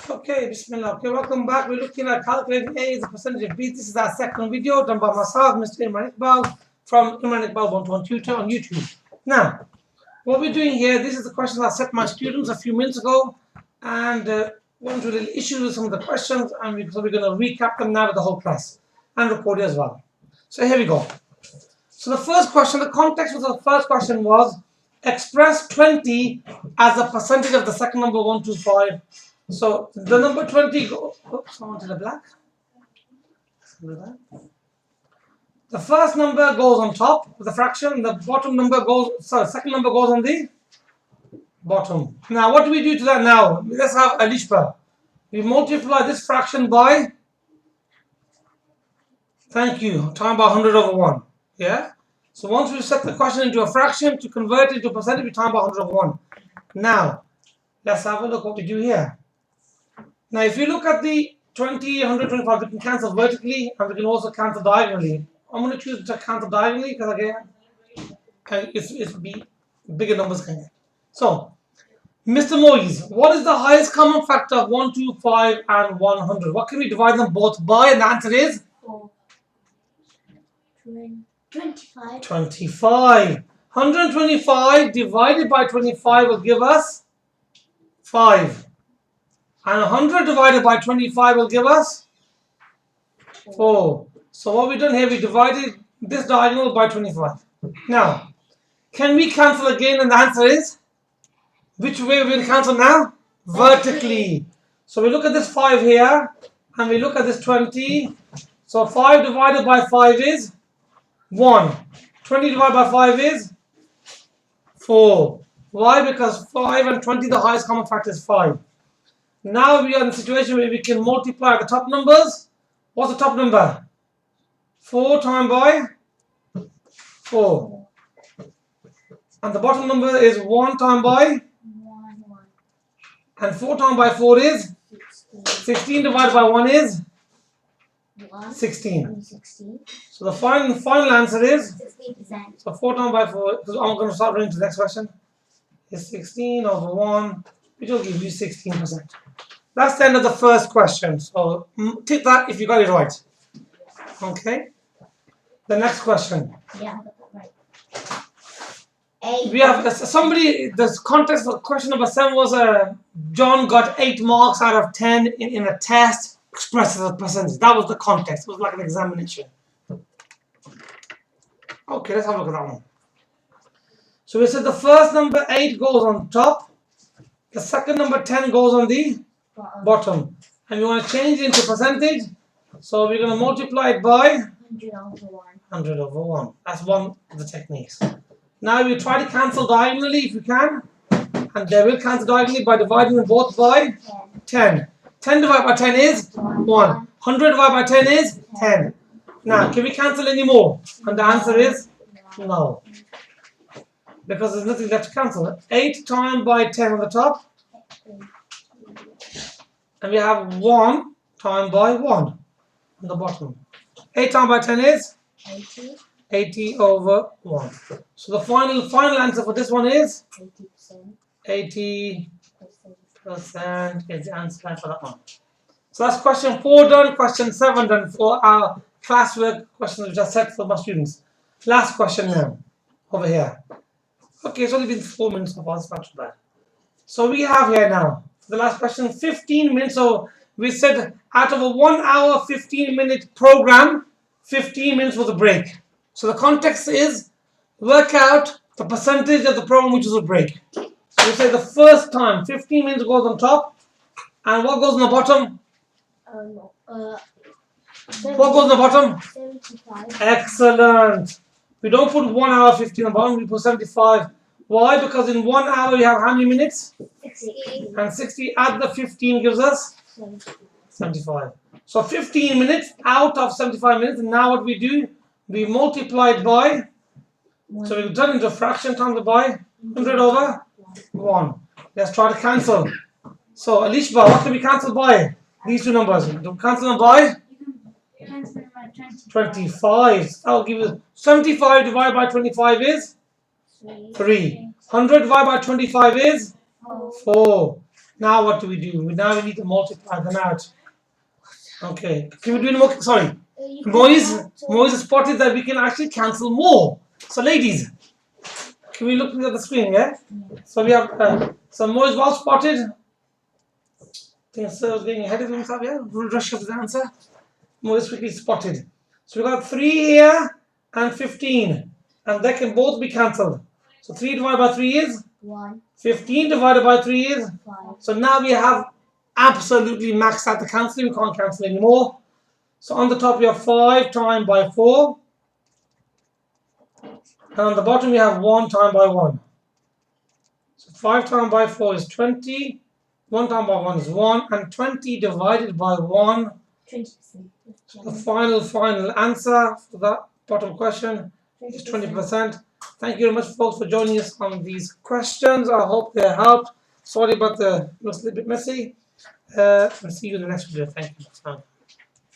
Okay, Bismillah. Okay, welcome back. We're looking at calculating A as a percentage of B. This is our second video done by myself, Mr. Imran Iqbal, from Imran Iqbal 121 Tutor on YouTube. Now, what we're doing here, this is the questions I set my students a few minutes ago, and went through the issues with some of the questions, and so we're going to recap them now with the whole class and record it as well. So here we go. So the first question, the context of the first question was express 20 as a percentage of the second number 125. So the number 20 oops, I wanted a black. The first number goes on top of the fraction, the bottom number second number goes on the bottom. Now what do we do to that now? Let's have Alishba. We multiply this fraction by, thank you, time by 100 over 1. Yeah? So once we set the question into a fraction, to convert it into a percentage, we time by 100 over 1. Now, let's have a look what we do here. Now, if you look at the 20, 125, we can cancel vertically and we can also cancel diagonally. I'm going to choose to cancel diagonally because again, it's bigger numbers can get. So, Mr. Moise, what is the highest common factor of 125 and 100? What can we divide them both by? And the answer is? 25. 25. 125 divided by 25 will give us 5. And 100 divided by 25 will give us 4. So what we've done here, we divided this diagonal by 25. Now, can we cancel again? And the answer is, which way we will cancel now? Vertically. So we look at this 5 here, and we look at this 20. So 5 divided by 5 is 1. 20 divided by 5 is 4. Why? Because 5 and 20, the highest common factor is 5. Now we are in a situation where we can multiply the top numbers. What's the top number? 4 times by 4. And the bottom number is 1 times by 1. and 4 times by 4 is 16 divided by 1 is 16. 16. So the final answer is 16%. so 4 times by 4, because I'm going to start running to the next question, is 16 over 1, which will give you 16%. That's the end of the first question. So tick that if you got it right. Okay. The next question. Yeah, right. A. We have somebody. The context of question number 7 was John got 8 marks out of 10 in a test expressed as a percentage. That was the context. It was like an examination. Okay, let's have a look at that one. So we said the first number 8 goes on top. The second number 10 goes on the bottom. And we want to change it into percentage. So we're going to multiply it by 100 over 1. 100 over 1. That's one of the techniques. Now we try to cancel diagonally if you can. And they will cancel diagonally by dividing them both by 10. 10 divided by 10 is 1. 100 divided by 10 is 10. Now, can we cancel any more? And the answer is no. Because there's nothing left to cancel. 8 times by 10 on the top. And we have 1 times by 1 on the bottom. 8 times by 10 is 80. 80 over 1. So the final answer for this one is 80%. 80% is the answer for that one. So that's question 4 done, question 7 done for our classwork questions we just set for my students. Last question now, over here. Okay, it's only been 4 minutes so far, it's not too bad. So we have here now, for the last question, 15 minutes. So we said out of a 1 hour, 15-minute program, 15 minutes was a break. So the context is work out the percentage of the program which is a break. So we say the first time, 15 minutes goes on top, and what goes on the bottom? What goes on the bottom? 75. Excellent. We don't put 1 hour 15 on the bottom, we put 75. Why? Because in 1 hour we have how many minutes? 60. And 60 add the 15 gives us 75. So 15 minutes out of 75 minutes. And now what we do? We multiply it by, so we've done into a fraction times it by 100 over 1. Let's try to cancel. So Alishba, what can we cancel by? These two numbers. Do cancel them by? 25. That will give us 75 divided by 25 is 3. 100 divided by 25 is 4. Now what do? Now we need to multiply them out. Okay. Can we do any more? Sorry. You can Moise spotted that we can actually cancel more. So ladies, can we look at the screen, yeah? So we have, so Moise well spotted. I think Sir's getting ahead of himself, yeah? We'll rush up the answer. Moise quickly spotted. So we got 3 here and 15. And they can both be cancelled. So 3 divided by 3 is? 1, 15 divided by 3 is? 5. So now we have absolutely maxed out the cancelling. We can't cancel anymore. So on the top we have 5 times by 4. And on the bottom we have 1 times by 1. So 5 times by 4 is 20. 1 times by 1 is 1. And 20 divided by 1. 20%. So the final answer for that bottom question is 20%. Thank you very much, folks, for joining us on these questions. I hope they helped. Sorry about it was a little bit messy. I'll see you in the next video. Thank you.